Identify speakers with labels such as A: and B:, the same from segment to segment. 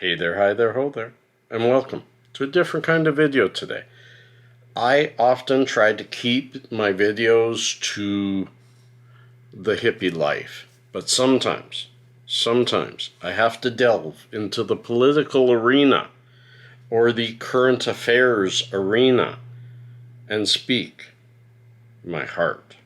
A: Hey there, hi there, ho there, and welcome to a different kind of video today. I often try to keep my videos to the hippie life, but sometimes I have to delve into the political arena or the current affairs arena and speak my heart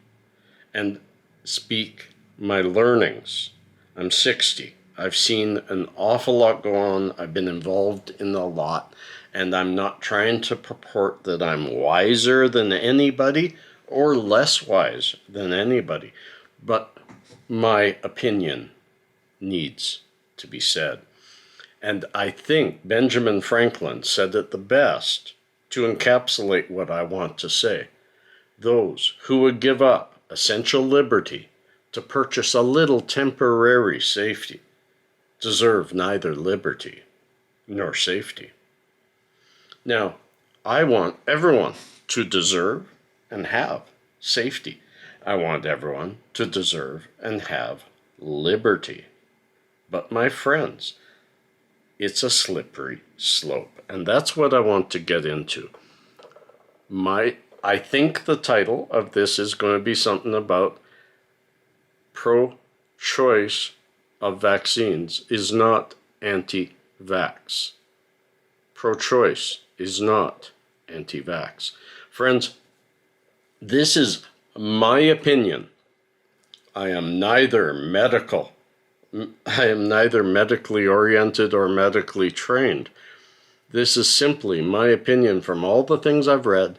A: and speak my learnings. I'm 60. I've seen an awful lot go on. I've been involved in a lot, and I'm not trying to purport that I'm wiser than anybody or less wise than anybody, but my opinion needs to be said. And I think Benjamin Franklin said it the best to encapsulate what I want to say. Those who would give up essential liberty to purchase a little temporary safety deserve neither liberty nor safety. Now, I want everyone to deserve and have safety. I want everyone to deserve and have liberty. But my friends, it's a slippery slope, and that's what I want to get into. I think the title of this is going to be something about pro-choice of vaccines is not anti-vax. Pro-choice is not anti-vax. Friends, this is my opinion. I am neither medically oriented or medically trained. This is simply my opinion from all the things I've read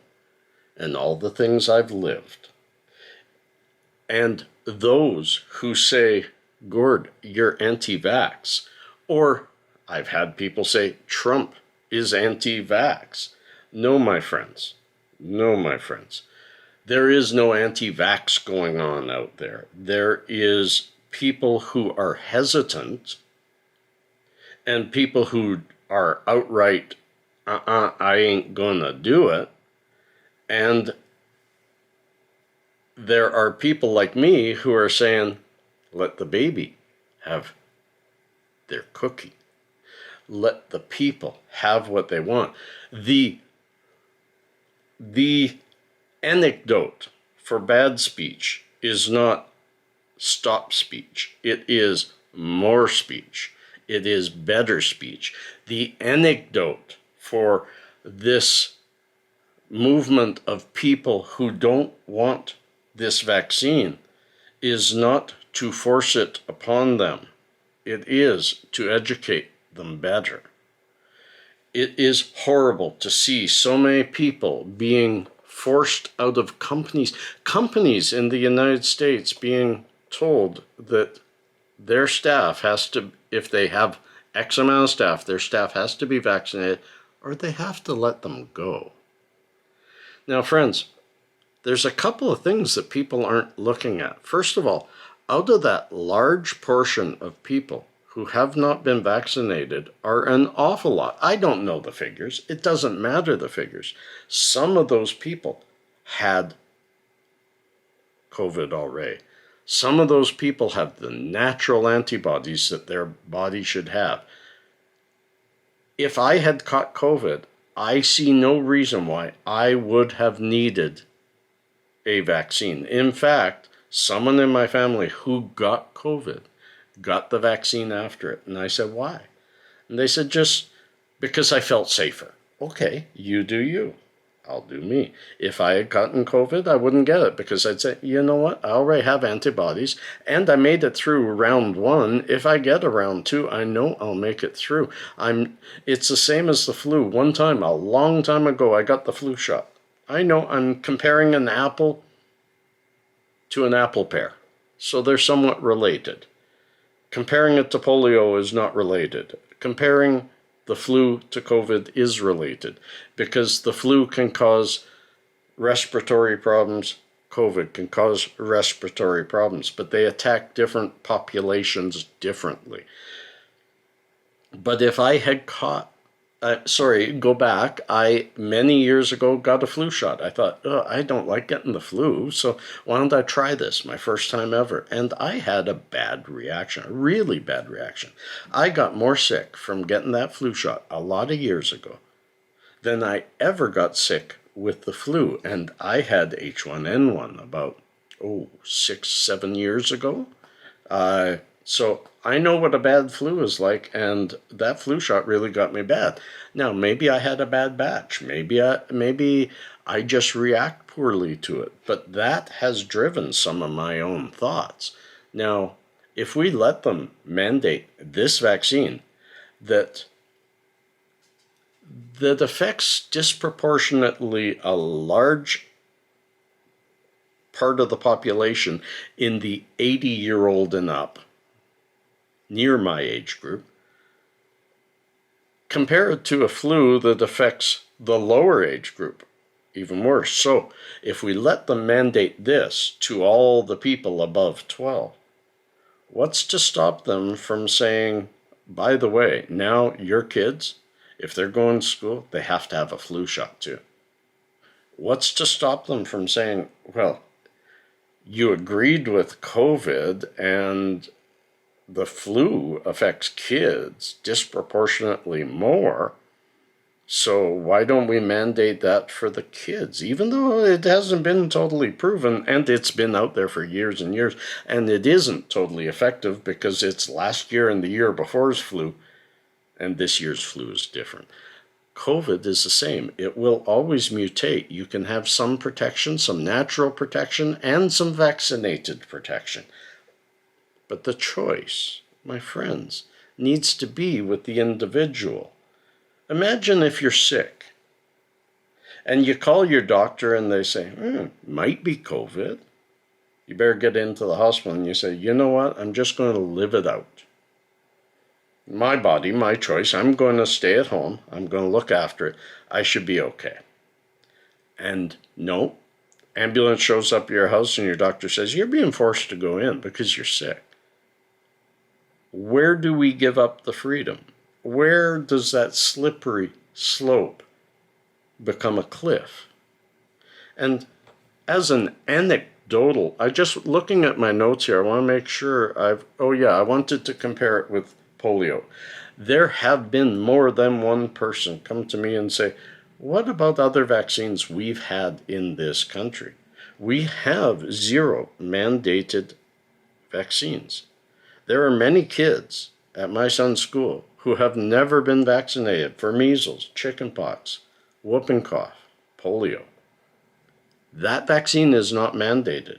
A: and all the things I've lived. And those who say, Gord, you're anti-vax, or I've had people say Trump is anti-vax. No, my friends. No, my friends. There is no anti-vax going on out there. There is people who are hesitant and people who are outright, I ain't gonna do it. And there are people like me who are saying, let the baby have their cookie. Let the people have what they want. The anecdote for bad speech is not stop speech. It is more speech. It is better speech. The anecdote for this movement of people who don't want this vaccine is not to force it upon them. It is to educate them better. It is horrible to see so many people being forced out of companies in the United States being told that their staff has to, if they have X amount of staff, their staff has to be vaccinated or they have to let them go. Now, friends, there's a couple of things that people aren't looking at. First of all, out of that large portion of people who have not been vaccinated are an awful lot. I don't know the figures. It doesn't matter the figures. Some of those people had COVID already. Some of those people have the natural antibodies that their body should have. If I had caught COVID, I see no reason why I would have needed a vaccine. In fact, someone in my family who got COVID got the vaccine after it. And I said, why? And they said, just because I felt safer. Okay, you do you. I'll do me. If I had gotten COVID, I wouldn't get it because I'd say, you know what? I already have antibodies and I made it through round 1. If I get a round 2, I know I'll make it through. It's the same as the flu. One time, a long time ago, I got the flu shot. I know I'm comparing an apple to an apple pear. So they're somewhat related. Comparing it to polio is not related. Comparing the flu to COVID is related because the flu can cause respiratory problems. COVID can cause respiratory problems, but they attack different populations differently. But if I had caught Go back. I, many years ago, got a flu shot. I thought, oh, I don't like getting the flu, so why don't I try this? My first time ever. And I had a bad reaction, a really bad reaction. I got more sick from getting that flu shot a lot of years ago than I ever got sick with the flu. And I had H1N1 about, 6-7 years ago. So I know what a bad flu is like, and that flu shot really got me bad. Now, maybe I had a bad batch. Maybe I just react poorly to it. But that has driven some of my own thoughts. Now, if we let them mandate this vaccine that affects disproportionately a large part of the population in the 80-year-old and up, near my age group, compare it to a flu that affects the lower age group, even worse. So if we let them mandate this to all the people above 12, what's to stop them from saying, by the way, now your kids, if they're going to school, they have to have a flu shot too? What's to stop them from saying, well, you agreed with COVID and the flu affects kids disproportionately more, so why don't we mandate that for the kids? Even though it hasn't been totally proven, and it's been out there for years and years, and it isn't totally effective because it's last year and the year before's flu, and this year's flu is different. COVID is the same. It will always mutate. You can have some protection, some natural protection, and some vaccinated protection. But the choice, my friends, needs to be with the individual. Imagine if you're sick and you call your doctor and they say, might be COVID. You better get into the hospital, and you say, you know what, I'm just going to live it out. My body, my choice, I'm going to stay at home. I'm going to look after it. I should be okay. And no, ambulance shows up at your house and your doctor says, you're being forced to go in because you're sick. Where do we give up the freedom? Where does that slippery slope become a cliff? And as an anecdotal, I just looking at my notes here, I want to make sure I wanted to compare it with polio. There have been more than one person come to me and say, what about other vaccines we've had in this country? We have 0 mandated vaccines. There are many kids at my son's school who have never been vaccinated for measles, chickenpox, whooping cough, polio. That vaccine is not mandated.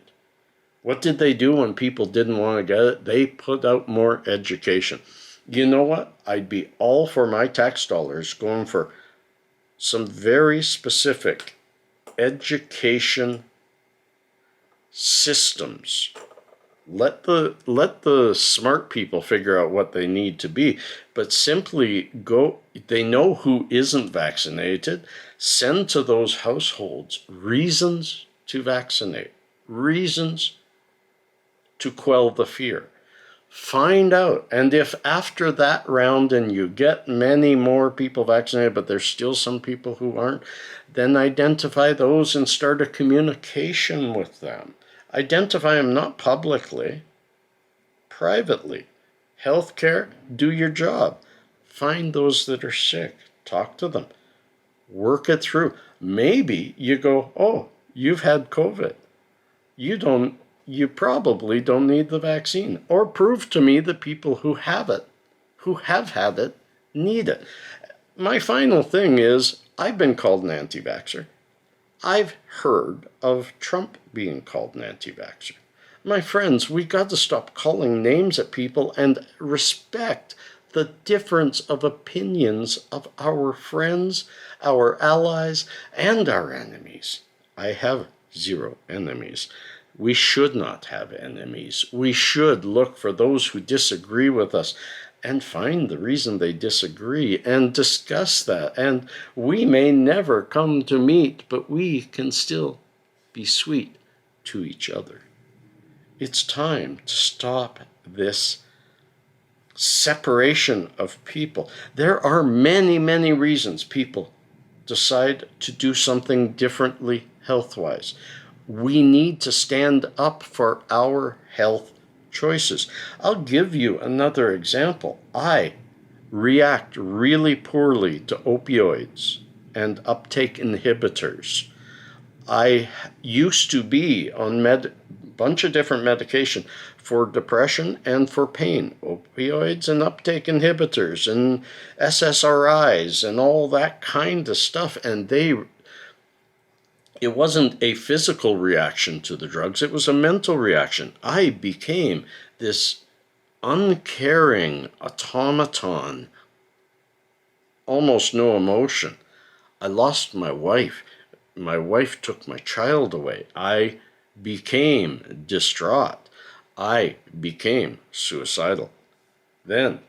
A: What did they do when people didn't want to get it? They put out more education. You know what? I'd be all for my tax dollars going for some very specific education systems. Let the smart people figure out what they need to be, but simply go, they know who isn't vaccinated, send to those households reasons to vaccinate, reasons to quell the fear. Find out, and if after that round and you get many more people vaccinated, but there's still some people who aren't, then identify those and start a communication with them. Identify them not publicly, privately. Healthcare, do your job. Find those that are sick. Talk to them. Work it through. Maybe you go, oh, you've had COVID. You probably don't need the vaccine. Or prove to me that people who have had it, need it. My final thing is, I've been called an anti-vaxxer. I've heard of Trump being called an anti-vaxxer. My friends, we got to stop calling names at people and respect the difference of opinions of our friends, our allies, and our enemies. I have 0 enemies. We should not have enemies. We should look for those who disagree with us and find the reason they disagree and discuss that. And we may never come to meet, but we can still be sweet to each other. It's time to stop this separation of people. There are many, many reasons people decide to do something differently health-wise. We need to stand up for our health choices. I'll give you another example. I react really poorly to opioids and uptake inhibitors. I used to be on bunch of different medication for depression and for pain, opioids and uptake inhibitors and SSRIs and all that kind of stuff. And it wasn't a physical reaction to the drugs, it was a mental reaction. I became this uncaring automaton, almost no emotion. I lost my wife. My wife took my child away. I became distraught. I became suicidal. Then,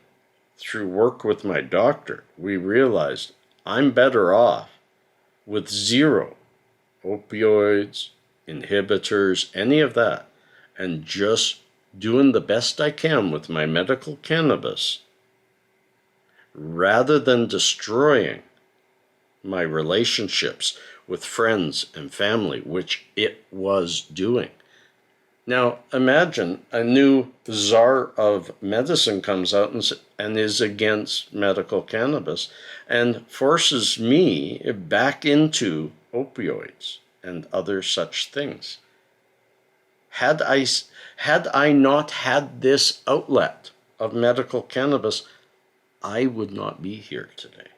A: through work with my doctor, we realized I'm better off with zero opioids, inhibitors, any of that, and just doing the best I can with my medical cannabis rather than destroying my relationships with friends and family, which it was doing. Now, imagine a new czar of medicine comes out and is against medical cannabis and forces me back into opioids and other such things. Had I not had this outlet of medical cannabis, I would not be here today.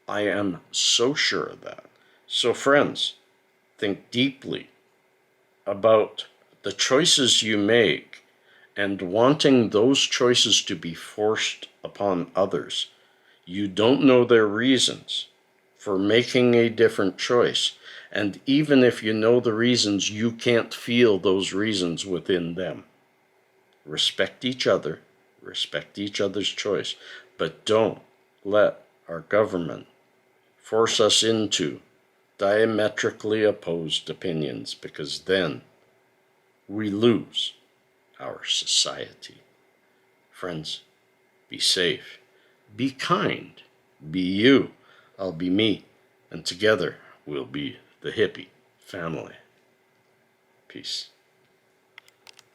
A: I am so sure of that. So friends, think deeply about the choices you make and wanting those choices to be forced upon others. You don't know their reasons for making a different choice. And even if you know the reasons, you can't feel those reasons within them. Respect each other, respect each other's choice, but don't let our government force us into diametrically opposed opinions, because then we lose our society. Friends, be safe, be kind, be you, I'll be me, and together we'll be the hippie family. Peace.